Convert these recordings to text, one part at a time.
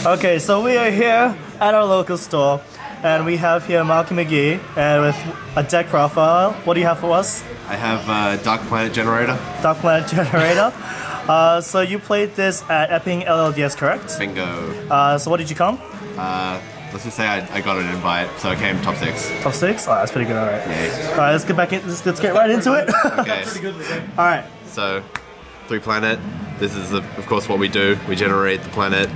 Okay, so we are here at our local store, and we have here Malky McGee with a deck profile. What do you have for us? I have Dark Planet Generator. Dark Planet Generator. So you played this at Epping LLDS, correct? Bingo. So what did you come? Let's just say I got an invite, so I came top 6. Top 6? Oh, that's pretty good, alright. Yeah. Alright, let's get back in. Let's get right into it. Okay. Alright. So, 3 planet. This is, of course, what we do. We generate the planet,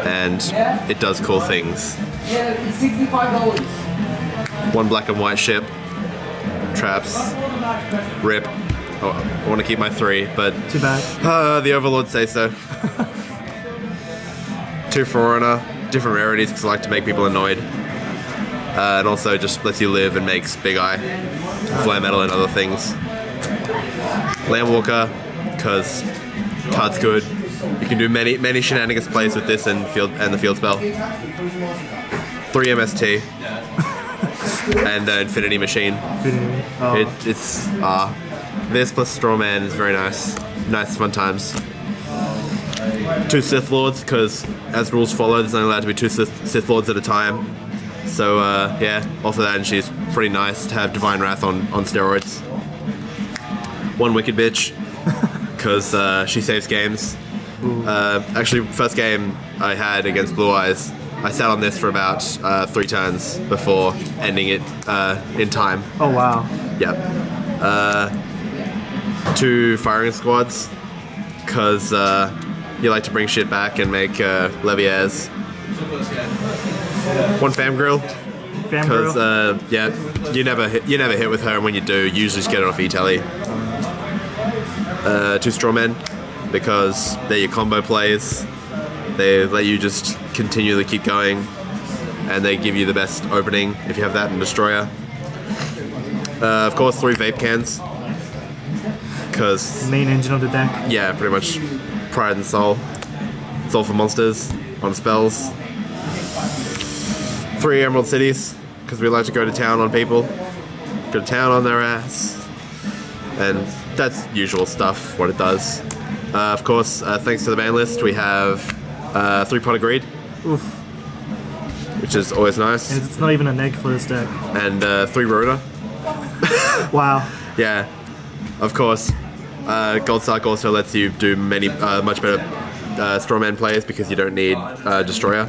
and it does cool things. Yeah, it's $65. 1 black and white ship. Traps. Rip. Oh, I want to keep my 3, but... Too bad. The Overlords say so. 2 Forerunner. Different rarities because I like to make people annoyed. And also just lets you live and makes Big Eye, Flare Metal and other things. Landwalker, because card's good. You can do many shenanigans plays with this and the field spell. 3 MST. And Infinity Machine. Oh. It's this plus Strawman is very nice. Nice fun times. 2 Sith Lords, because as rules follow, there's only allowed to be 2 Sith Lords at a time. So yeah, also that, and she's pretty nice to have Divine Wrath on steroids. 1 Wicked Bitch, because she saves games. Actually, first game I had against Blue Eyes, I sat on this for about 3 turns before ending it in time. Oh wow. Yep. 2 Firing Squads, because you like to bring shit back and make Leviers. 1 Famgrill, because yeah, you never hit with her, and when you do, you usually just get it off E-Telly. 2 Strawmen, because they're your combo plays. They let you just continually keep going, and they give you the best opening if you have that in Destroyer. Of course, 3 Vape Cans, because main engine of the deck. Yeah, pretty much. Pride and Soul. It's all for monsters on spells. 3 Emerald Cities, because we like to go to town on people. Go to town on their ass. And that's usual stuff, what it does. Of course, thanks to the ban list, we have 3 Pot of Greed. Oof. Which is always nice. And it's not even a neg for this deck. And 3 Rhoda. Wow. Yeah. Of course. Goldsuck also lets you do much better Strawman plays because you don't need Destroyer.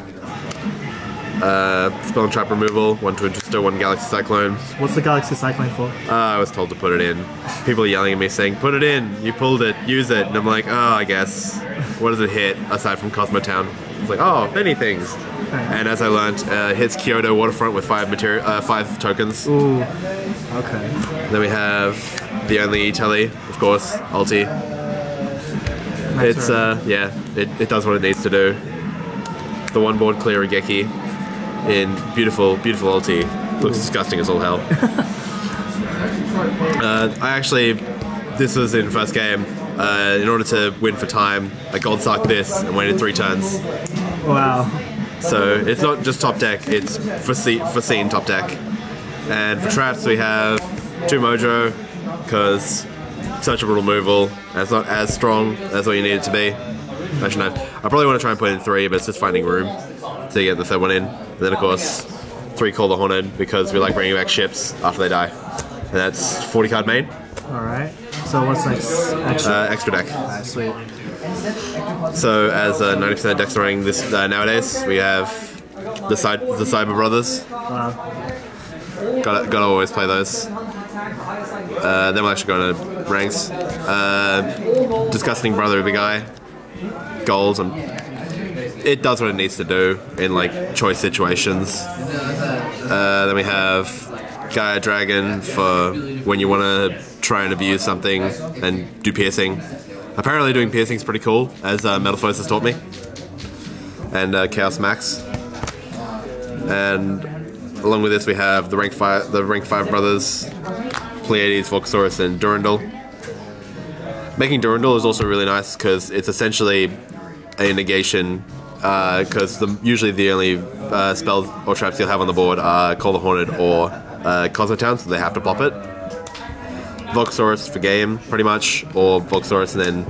Spell and Trap removal, 1 Twin Twister, 1 Galaxy Cyclone. What's the Galaxy Cyclone for? I was told to put it in. People are yelling at me saying, put it in, you pulled it, use it. And I'm like, oh, I guess. What does it hit aside from Kozmo Town? It's like, oh, many things. And as I learned, hits Kyoto Waterfront with 5 tokens. Ooh, okay. Then we have the only E-Telly, of course, ulti. Nice. It's, yeah, it does what it needs to do. The 1 board clear Geki in beautiful ulti. Looks disgusting as all hell. This was in first game. In order to win for time, I gold sucked this and waited 3 turns. Wow. So it's not just top deck, it's foreseen top deck. And for traps we have 2 Mojo, because such a brutal removal, and it's not as strong as what you need it to be. Actually no, I probably want to try and put in 3, but it's just finding room to get the 3rd one in. And then of course 3 Call the Haunted, because we like bringing back ships after they die. And that's 40 card main. Alright, so what's next? Extra deck. Alright, sweet. So as 90% of decks are running this nowadays, we have the Cyber Brothers. Wow. Gotta always play those. Then we'll actually go into ranks. Disgusting Brother Big Eye. Gold, and it does what it needs to do in like choice situations. Then we have Gaia Dragon for when you want to try and abuse something and do piercing. Apparently doing piercing is pretty cool, as Metalphos has taught me. And Chaos Max. And along with this we have the rank 5 brothers, Pleiades, Volcasaurus, and Durandal. Making Durandal is also really nice because it's essentially a negation, because usually the only spells or traps you'll have on the board are Call the Haunted or Kozmo Town, so they have to pop it. Volcasaurus for game, pretty much, or Volcasaurus and then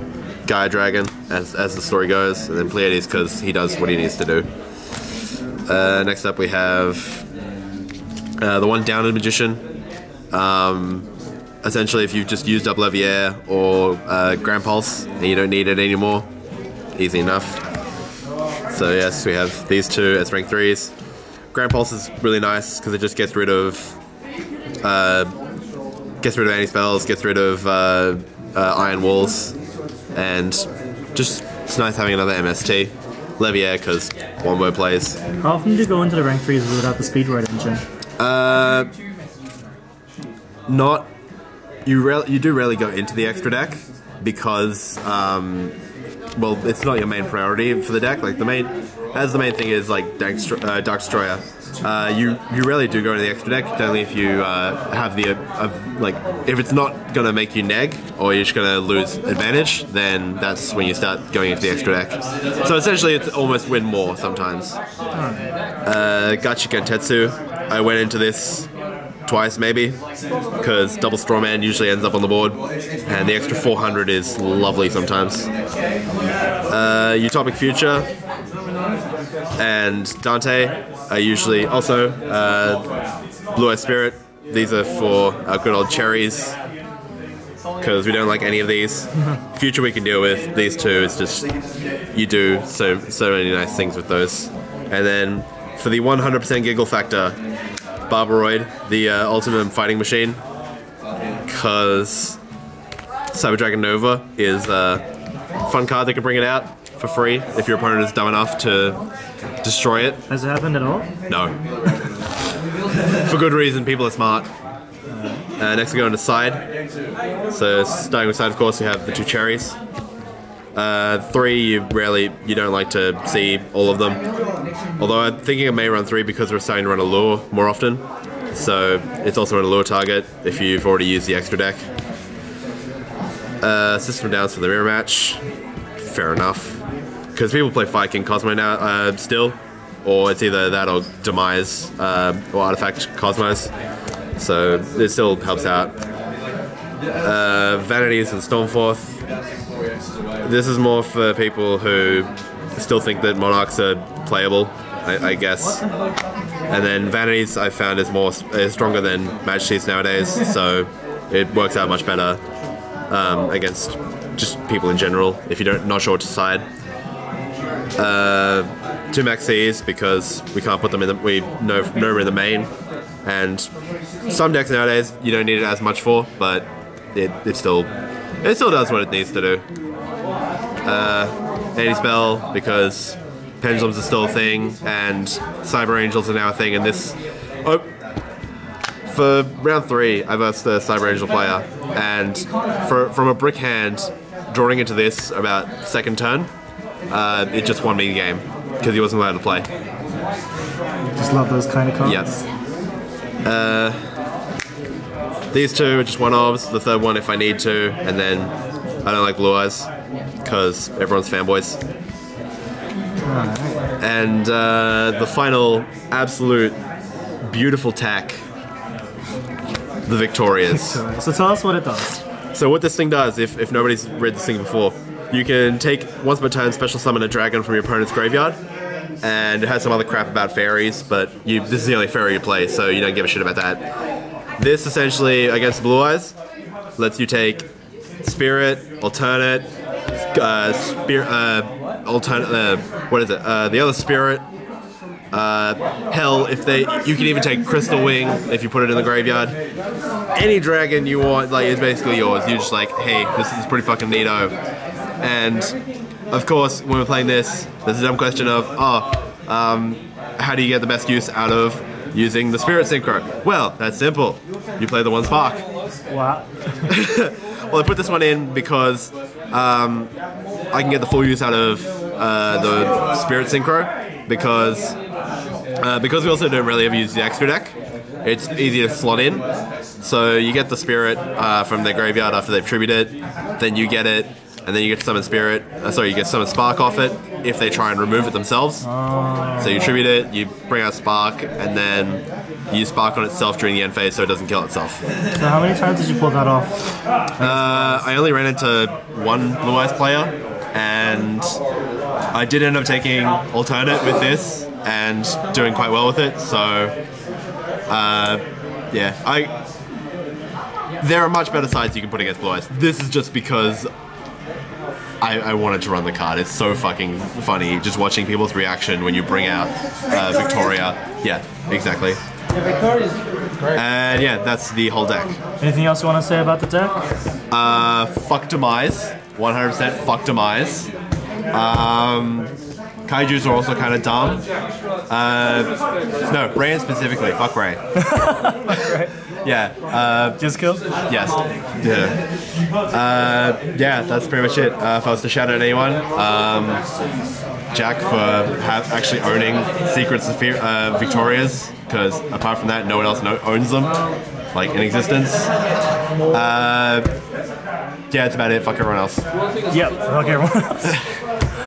Gaia Dragon as the story goes, and then Pleiades because he does what he needs to do. Next up we have the one Downed Magician. Essentially, if you've just used up Levier or Grand Pulse and you don't need it anymore, easy enough. So yes, we have these two as rank 3s. Grand Pulse is really nice because it just gets rid of anti-spells, gets rid of Iron Walls, and just it's nice having another MST. Levier because one word plays. How often do you go into the rank 3s without the speed rate engine? You do rarely go into the extra deck because well, it's not your main priority for the deck. Like the main thing is like Dark Destroyer. You rarely do go into the extra deck. It's only if you have the like if it's not gonna make you neg or you're just gonna lose advantage, then that's when you start going into the extra deck. So essentially, it's almost win more sometimes. Gachi Gentetsu. I went into this twice maybe because double Strawman usually ends up on the board, and the extra 400 is lovely sometimes. Utopic Future and Dante are usually also Blue Eye Spirit. These are for our good old cherries because we don't like any of these. Future we can deal with. These two, it's just you do so many nice things with those. And then for the 100% giggle factor, Barbaroid, the ultimate fighting machine, because Cyber Dragon Nova is a fun card that can bring it out for free if your opponent is dumb enough to destroy it. Has it happened at all? No. For good reason, people are smart. Next we go into side. So starting with side, of course, you have the two cherries. 3, you don't like to see all of them. Although I'm thinking I may run 3 because we're starting to run a lure more often. So it's also a lure target if you've already used the extra deck. System Downs for the mirror match. Fair enough. Because people play Fire King Kozmo now still. Or it's either that or Demise or Artifact Cosmos. So it still helps out. Vanities and Stormforth. This is more for people who still think that Monarchs are playable, I guess. And then Vanities I found is stronger than Majesties nowadays, so it works out much better against just people in general if you're not sure what to side. 2 Maxis because we can't put them in we know we're in the main, and some decks nowadays you don't need it as much for, but it still does what it needs to do. Anti-spell because pendulums are still a thing and Cyber Angels are now a thing, and this for round 3 I versed the Cyber Angel player, and from a brick hand drawing into this about second turn, it just won me the game because he wasn't allowed to play. Just love those kind of cards. Yes. These two are just one-ofs, the third one if I need to, and then I don't like Blue Eyes because everyone's fanboys. And the final absolute beautiful tack, the Victorias. So tell us what it does. So what this thing does, if nobody's read this thing before, you can take once per turn special summon a dragon from your opponent's graveyard, and it has some other crap about fairies, but this is the only fairy you play, so you don't give a shit about that. This essentially against Blue Eyes lets you take Spirit, Alternate, the other Spirit, Hell, you can even take Crystal Wing if you put it in the graveyard. Any dragon you want, is basically yours. You're just like, hey, this is pretty fucking neato. And of course, when we're playing this, there's a dumb question of, how do you get the best use out of using the Spirit Synchro? Well, that's simple. You play the 1 Spark. Wow. Well, I put this one in because I can get the full use out of the Spirit Synchro because we also don't really ever use the extra deck. It's easy to slot in. So you get the Spirit from their graveyard after they've tributed it, then you get it, and then you get to summon Spirit. You get summon Spark off it if they try and remove it themselves. So you tribute it, you bring out Spark, and then use Spark on itself during the end phase so it doesn't kill itself. So how many times did you pull that off? I only ran into one Blue Eyes player, and I did end up taking alternate with this and doing quite well with it. So yeah, there are much better sides you can put against Blue Eyes. This is just because I wanted to run the card. It's so fucking funny just watching people's reaction when you bring out Victoria. Yeah, exactly. And yeah, that's the whole deck. Anything else you want to say about the deck? Fuck Demise. 100% fuck Demise. Kaijus are also kind of dumb. No, Rain specifically. Fuck Rain. Yeah. Just kill? Yes. Yeah, that's pretty much it. If I was to shout out anyone, Jack for actually owning Secrets of Victorias, because apart from that, no one else owns them, like in existence. Yeah, that's about it. Fuck everyone else. Yep, fuck everyone else.